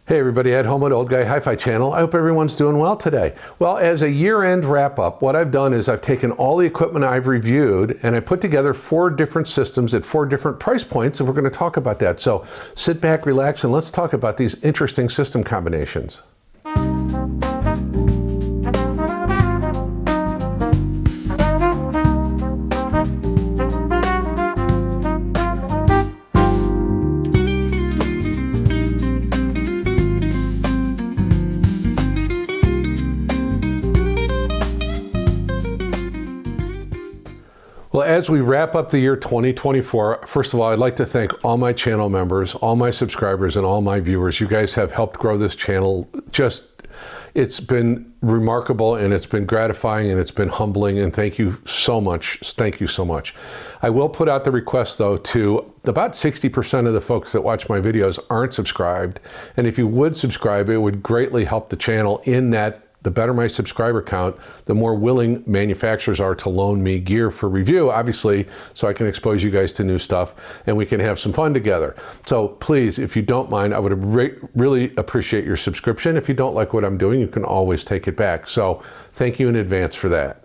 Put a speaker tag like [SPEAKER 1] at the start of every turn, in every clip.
[SPEAKER 1] Hey everybody, at home at Old Guy Hi-Fi channel. I hope everyone's doing well today. Well, as a year-end wrap-up, what I've done is I've taken all the equipment I've reviewed and I put together 4 different systems at 4 different price points, and we're going to talk about that. So sit back, relax, and let's talk about these interesting system combinations. Well, as we wrap up the year 2024, first of all, I'd like to thank all my channel members, all my subscribers, and all my viewers. You guys have helped grow this channel. It's been remarkable, and it's been gratifying, and it's been humbling, and thank you so much. Thank you so much. I will put out the request, though, to about 60% of the folks that watch my videos aren't subscribed, and if you would subscribe, it would greatly help the channel in that the better my subscriber count, the more willing manufacturers are to loan me gear for review, obviously, so I can expose you guys to new stuff and we can have some fun together. So please, if you don't mind, I would really appreciate your subscription. If you don't like what I'm doing, you can always take it back. So thank you in advance for that.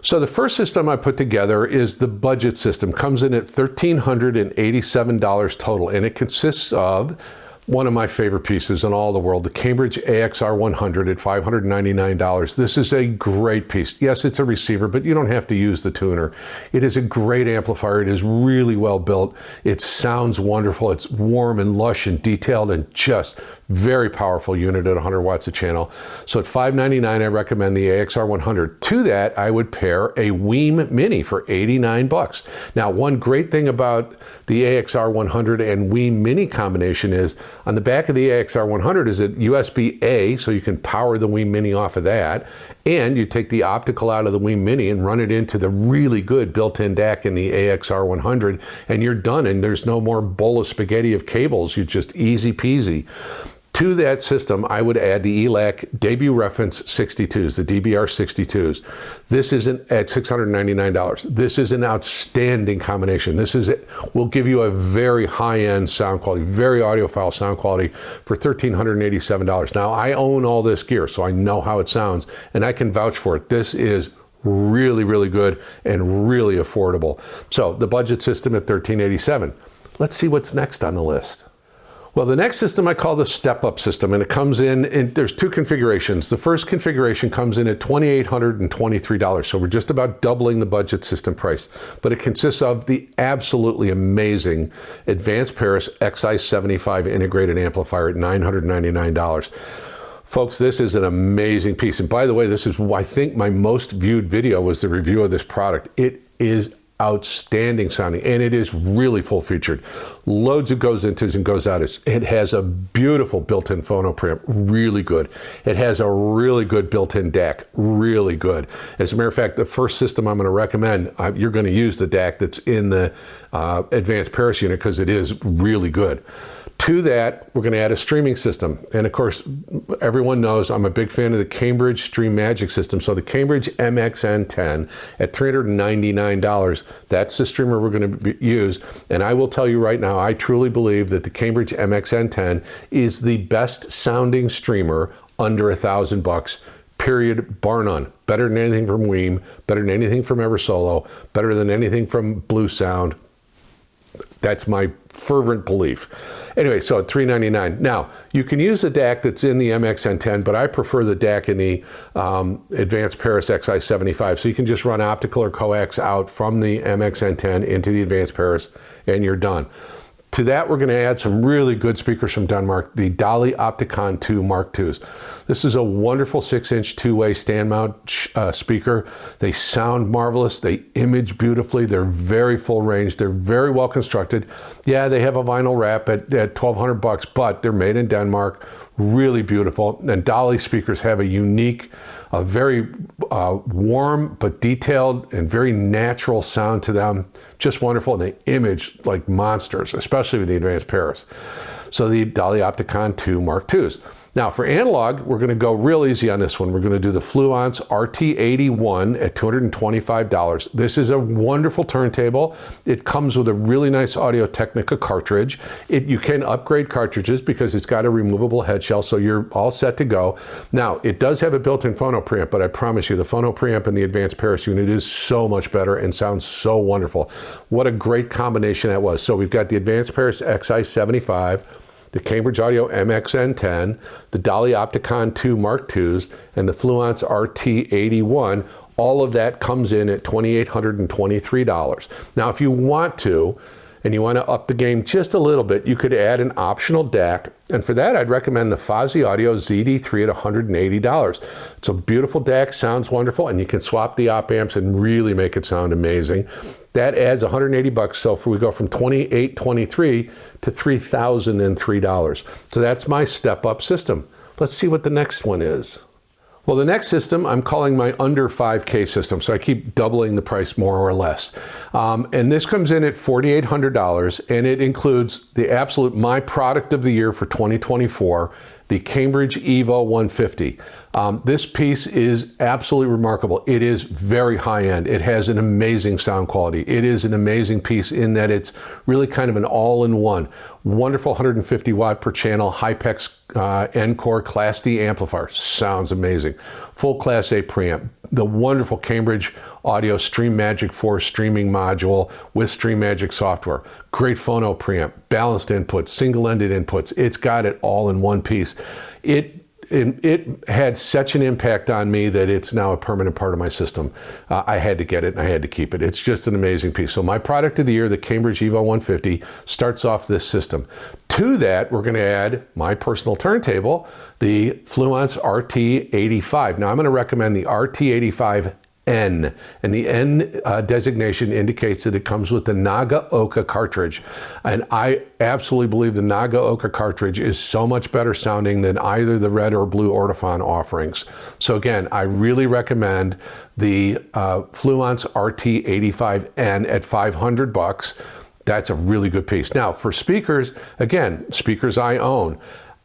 [SPEAKER 1] So the first system I put together is the budget system. Comes in at $1,387 total, and it consists of one of my favorite pieces in all the world, the Cambridge AXR 100 at $599. This is a great piece. Yes, it's a receiver, but you don't have to use the tuner. It is a great amplifier. It is really well built. It sounds wonderful. It's warm and lush and detailed and just very powerful unit at 100 watts a channel. So at $599, I recommend the AXR 100. To that, I would pair a Weem Mini for 89 bucks. Now, one great thing about the AXR 100 and Weem Mini combination is on the back of the AXR 100 is a USB-A, so you can power the Weem Mini off of that, and you take the optical out of the Weem Mini and run it into the really good built-in DAC in the AXR 100, and you're done, and there's no more bowl of spaghetti of cables. You just easy peasy. To that system, I would add the ELAC Debut Reference 62s, the DBR 62s. This is at $699. This is an outstanding combination. Will give you a very high-end sound quality, very audiophile sound quality for $1,387. Now, I own all this gear, so I know how it sounds, and I can vouch for it. This is really, really good and really affordable. So the budget system at $1,387. Let's see what's next on the list. Well, the next system I call the Stepup System, and it comes in, and there's 2 configurations. The first configuration comes in at $2,823, so we're just about doubling the budget system price. But it consists of the absolutely amazing Advanced Paris XI75 integrated amplifier at $999. Folks, this is an amazing piece. And by the way, this is, I think, my most viewed video was the review of this product. It is outstanding sounding, and it is really full featured. Loads of goes intos and goes outs. It has a beautiful built-in phono preamp, really good. It has a really good built-in DAC, really good. As a matter of fact, the first system I'm going to recommend, you're going to use the DAC that's in the Advanced Paris unit because it is really good. To that, we're going to add a streaming system. And of course, everyone knows I'm a big fan of the Cambridge Stream Magic system. So the Cambridge MXN10 at $399, that's the streamer we're going to use. And I will tell you right now, I truly believe that the Cambridge MXN10 is the best sounding streamer under $1,000. Period, bar none. Better than anything from Weem, better than anything from Eversolo, better than anything from Blue Sound. That's my fervent belief. Anyway, so at $399. Now, you can use the DAC that's in the MXN10, but I prefer the DAC in the Advanced Paris XI75. So you can just run optical or coax out from the MXN10 into the Advanced Paris, and you're done. To that, we're going to add some really good speakers from Denmark, the Dali Opticon 2 Mark IIs. This is a wonderful 6-inch two-way stand mount speaker. They sound marvelous. They image beautifully. They're very full range. They're very well constructed. Yeah, they have a vinyl wrap at $1,200, but they're made in Denmark. Really beautiful. And Dali speakers have a unique, a very warm but detailed and very natural sound to them. Just wonderful. And they image like monsters, especially with the Advanced Paris. So the Dali Opticon 2 Mark IIs. Now for analog, we're going to go real easy on this one. We're going to do the Fluence RT81 at $225. This is a wonderful turntable. It comes with a really nice Audio-Technica cartridge. You can upgrade cartridges because it's got a removable head shell, so you're all set to go. Now, it does have a built-in Phono preamp, but I promise you, the Phono preamp and the Advanced Paris unit is so much better and sounds so wonderful. What a great combination that was. So we've got the Advanced Paris XI75, the Cambridge Audio MXN10, the Dali Opticon 2 Mark IIs, and the Fluence RT81. All of that comes in at $2,823. Now, if you want to, and you want to up the game just a little bit, you could add an optional DAC. And for that, I'd recommend the Fozzy Audio ZD3 at $180. It's a beautiful DAC, sounds wonderful, and you can swap the op amps and really make it sound amazing. That adds $180, so we go from $2,823 to $3,003. So that's my step-up system. Let's see what the next one is. Well, the next system I'm calling my under 5K system, so I keep doubling the price more or less. And this comes in at $4,800, and it includes my product of the year for 2024, the Cambridge Evo 150. This piece is absolutely remarkable. It is very high-end. It has an amazing sound quality. It is an amazing piece in that it's really kind of an all-in-one. Wonderful 150 watt per channel, Hypex Encore Class D amplifier. Sounds amazing. Full Class A preamp. The wonderful Cambridge Audio Stream Magic 4 streaming module with Stream Magic software. Great phono preamp, balanced inputs, single-ended inputs. It's got it all in one piece. It had such an impact on me that it's now a permanent part of my system. I had to get it and I had to keep it. It's just an amazing piece. So my product of the year, the Cambridge Evo 150, starts off this system. To that, we're going to add my personal turntable, the Fluence RT85. Now I'm going to recommend the RT85N, and the N designation indicates that it comes with the Nagaoka cartridge, and I absolutely believe the Nagaoka cartridge is so much better sounding than either the red or blue Ortophon offerings. So again, I really recommend the Fluence RT85N at $500. That's a really good piece. Now for speakers, again, speakers I own.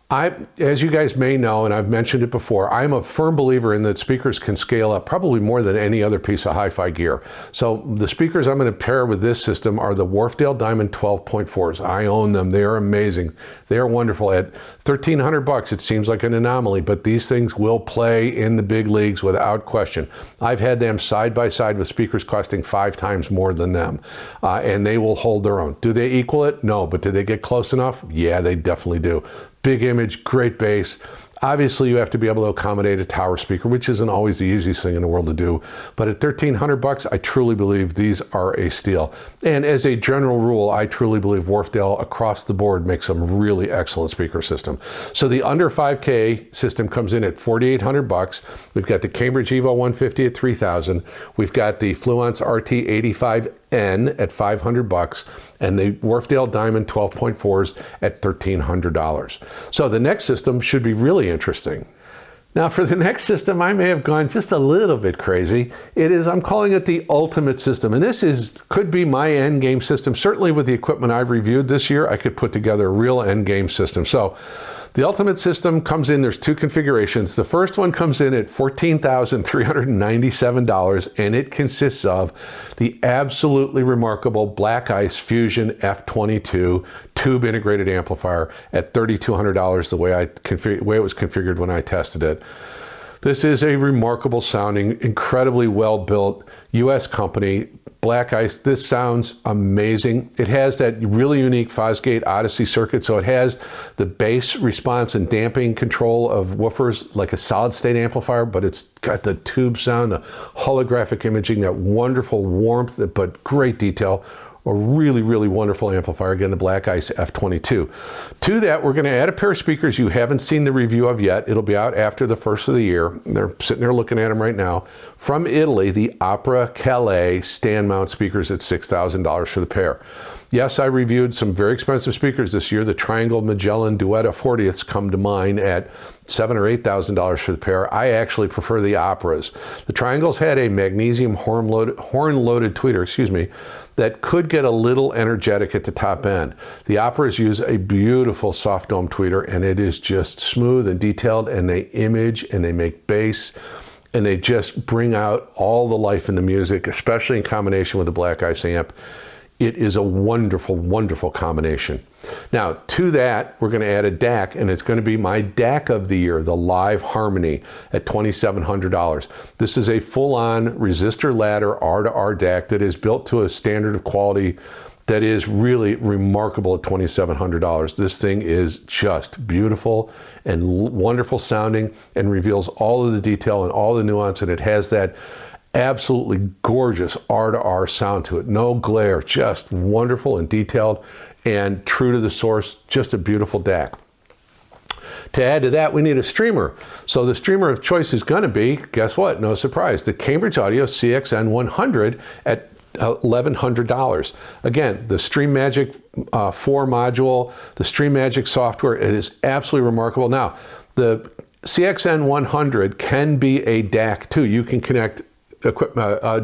[SPEAKER 1] As you guys may know, and I've mentioned it before, I'm a firm believer in that speakers can scale up probably more than any other piece of hi-fi gear. So the speakers I'm going to pair with this system are the Wharfedale Diamond 12.4s. I own them. They are amazing. They are wonderful. At $1,300, it seems like an anomaly, but these things will play in the big leagues without question. I've had them side by side with speakers costing 5 times more than them, and they will hold their own. Do they equal it? No, but do they get close enough? Yeah, they definitely do. Big image, great bass. Obviously, you have to be able to accommodate a tower speaker, which isn't always the easiest thing in the world to do. But at $1,300, I truly believe these are a steal. And as a general rule, I truly believe Wharfedale across the board makes some really excellent speaker system. So the under 5K system comes in at $4,800. We've got the Cambridge Evo 150 at $3,000. We've got the Fluence RT85N at $500, and the Wharfedale Diamond 12.4s at $1,300. So the next system should be really interesting. Now for the next system, I may have gone just a little bit crazy. I'm calling it the Ultimate System, and this could be my end game system. Certainly with the equipment I've reviewed this year, I could put together a real end game system. So the Ultimate System comes in, there's 2 configurations. The first one comes in at $14,397, and it consists of the absolutely remarkable Black Ice Fusion F22 tube integrated amplifier at $3,200, the way it was configured when I tested it. This is a remarkable sounding, incredibly well built US company. Black Ice, this sounds amazing. It has that really unique Fosgate Odyssey circuit, so it has the bass response and damping control of woofers like a solid state amplifier, but it's got the tube sound, the holographic imaging, that wonderful warmth, but great detail. A really, really wonderful amplifier. Again, the Black Ice F22. To that, we're going to add a pair of speakers you haven't seen the review of yet. It'll be out after the first of the year. They're sitting there looking at them right now. From Italy, the Opera Calais stand mount speakers at $6,000 for the pair. Yes, I reviewed some very expensive speakers this year. The Triangle Magellan Duetta 40ths come to mind at $7,000 or $8,000 for the pair. I actually prefer the Operas. The Triangles had a magnesium horn-loaded tweeter, that could get a little energetic at the top end. The Operas use a beautiful soft dome tweeter, and it is just smooth and detailed, and they image and they make bass, and they just bring out all the life in the music, especially in combination with the Black Ice amp. It is a wonderful, wonderful combination. Now, to that, we're going to add a DAC, and it's going to be my DAC of the year, the Live Harmony at $2,700. This is a full-on resistor ladder R-to-R DAC that is built to a standard of quality that is really remarkable at $2,700. This thing is just beautiful and wonderful sounding and reveals all of the detail and all the nuance, and it has that absolutely gorgeous R-to-R sound to it. No glare, just wonderful and detailed and true to the source, just a beautiful DAC. To add to that, we need a streamer. So the streamer of choice is going to be, guess what? No surprise, the Cambridge Audio CXN 100 at $1,100. Again, the StreamMagic 4 module, the StreamMagic software, it is absolutely remarkable. Now, the CXN 100 can be a DAC too. You can connect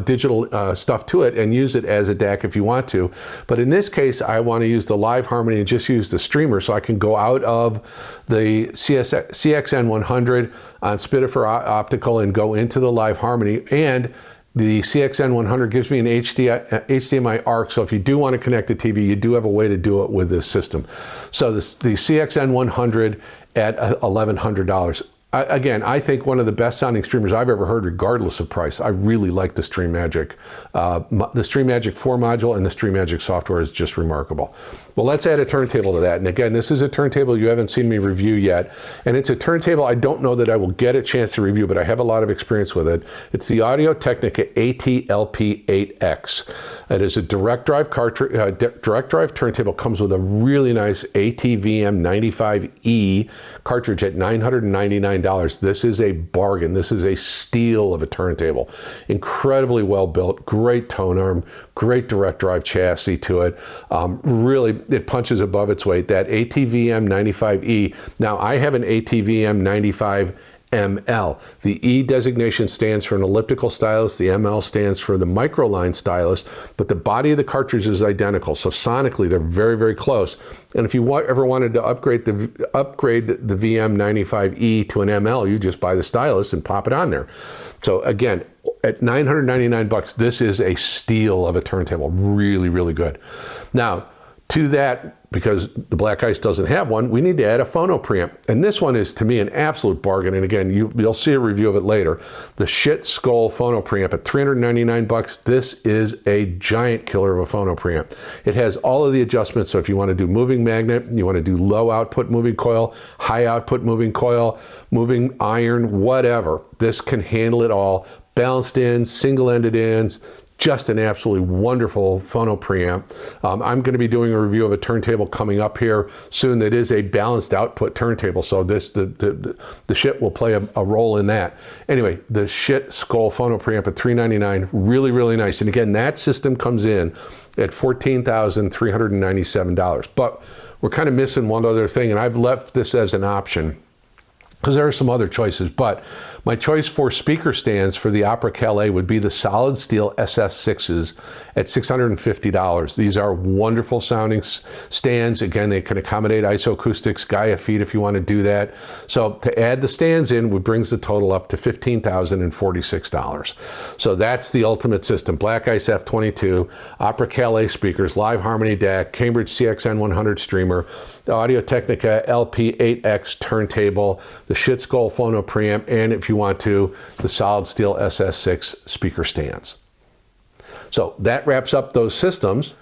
[SPEAKER 1] digital stuff to it and use it as a DAC if you want to. But in this case, I want to use the Live Harmony and just use the streamer so I can go out of the CXN 100 on Spitfire Optical and go into the Live Harmony. And the CXN 100 gives me an HDMI ARC, so if you do want to connect to TV, you do have a way to do it with this system. So the CXN 100 at $1,100. Again, I think one of the best sounding streamers I've ever heard, regardless of price. I really like the StreamMagic. The StreamMagic 4 module and the StreamMagic software is just remarkable. Well, let's add a turntable to that. And again, this is a turntable you haven't seen me review yet. And it's a turntable I don't know that I will get a chance to review, but I have a lot of experience with it. It's the Audio-Technica AT-LP8X. It is a direct drive turntable. Comes with a really nice AT-VM95E cartridge at $999. This is a bargain. This is a steal of a turntable. Incredibly well built, great tone arm, great direct drive chassis to it. Really, it punches above its weight. That AT-VM95E. Now, I have an AT-VM95 ML. The E designation stands for an elliptical stylus. The ML stands for the microline stylus, but the body of the cartridge is identical. So sonically, they're very, very close. And if you ever wanted to upgrade the VM95E to an ML, you just buy the stylus and pop it on there. So again, at $999, this is a steal of a turntable. Really, really good. Now, to that, because the Black Ice doesn't have one, we need to add a Phono preamp. And this one is, to me, an absolute bargain. And again, you'll see a review of it later. The Schiit Skoll Phono preamp at $399. This is a giant killer of a Phono preamp. It has all of the adjustments. So if you want to do moving magnet, you want to do low output moving coil, high output moving coil, moving iron, whatever, this can handle it all. Balanced ins, single-ended ins, just an absolutely wonderful Phono preamp. I'm going to be doing a review of a turntable coming up here soon that is a balanced output turntable, so the Schiit will play a role in that. Anyway, the Schiit Skoll Phono preamp at $399, really, really nice. And again, that system comes in at $14,397. But we're kind of missing one other thing, and I've left this as an option because there are some other choices, but my choice for speaker stands for the Opera Calais would be the solid steel SS6s at $650. These are wonderful sounding stands. Again, they can accommodate isoacoustics, Gaia feet if you want to do that. So to add the stands in would brings the total up to $15,046. So that's the ultimate system. Black Ice F22, Opera Calais speakers, Live Harmony DAC, Cambridge CXN 100 streamer, the Audio-Technica LP8X turntable, the Schiit Skoll Phono preamp, and if you want to, the solid steel SS6 speaker stands. So that wraps up those systems.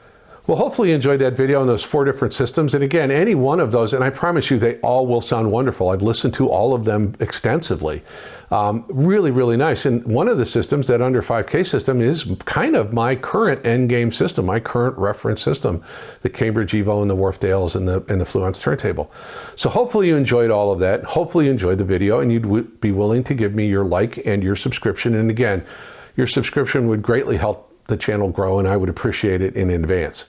[SPEAKER 1] Well, hopefully you enjoyed that video on those 4 different systems. And again, any one of those, and I promise you they all will sound wonderful. I've listened to all of them extensively. Really, really nice. And one of the systems, that under 5K system, is kind of my current end game system, my current reference system, the Cambridge Evo and the Wharfdales and the Fluence turntable. So hopefully you enjoyed all of that. Hopefully you enjoyed the video and you'd be willing to give me your like and your subscription. And again, your subscription would greatly help the channel grow, and I would appreciate it in advance.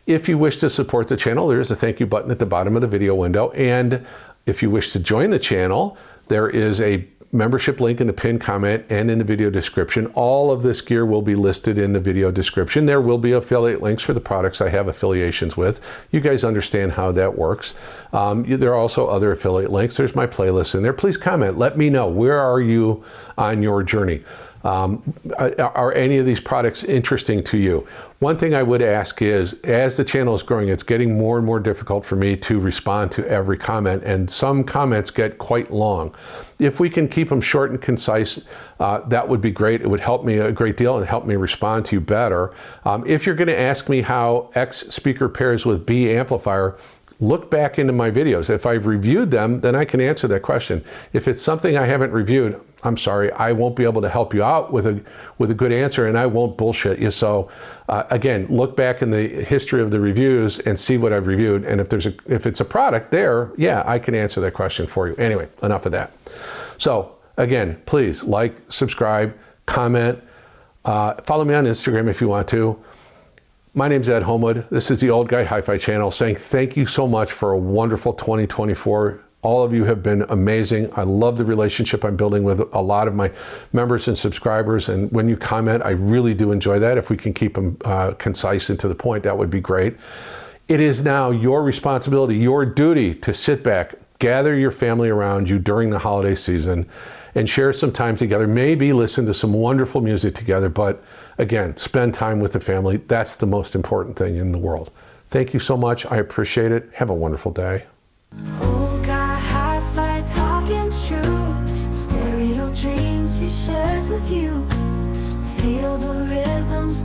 [SPEAKER 1] If you wish to support the channel, there's a thank you button at the bottom of the video window. And if you wish to join the channel, there is a membership link in the pinned comment and in the video description. All of this gear will be listed in the video description. There will be affiliate links for the products I have affiliations with. You guys understand how that works. There are also other affiliate links. There's my playlist in there. Please comment. Let me know, where are you on your journey? Are any of these products interesting to you? One thing I would ask is, as the channel is growing, it's getting more and more difficult for me to respond to every comment, and some comments get quite long. If we can keep them short and concise, that would be great. It would help me a great deal and help me respond to you better. If you're going to ask me how X speaker pairs with B amplifier, look back into my videos. If I've reviewed them, then I can answer that question. If it's something I haven't reviewed, I'm sorry, I won't be able to help you out with a good answer, and I won't bullshit you. So again, look back in the history of the reviews and see what I've reviewed. And if it's a product there, yeah, I can answer that question for you. Anyway, enough of that. So again, please like, subscribe, comment, follow me on Instagram if you want to. My name's Ed Homewood. This is the Old Guy Hi-Fi channel, saying thank you so much for a wonderful 2024. All of you have been amazing. I love the relationship I'm building with a lot of my members and subscribers. And when you comment, I really do enjoy that. If we can keep them concise and to the point, that would be great. It is now your responsibility, your duty to sit back, gather your family around you during the holiday season, and share some time together. Maybe listen to some wonderful music together, but again, spend time with the family. That's the most important thing in the world. Thank you so much. I appreciate it. Have a wonderful day.
[SPEAKER 2] Old guy hi-fi talking true, stereo dreams he shares with you. Feel the rhythms.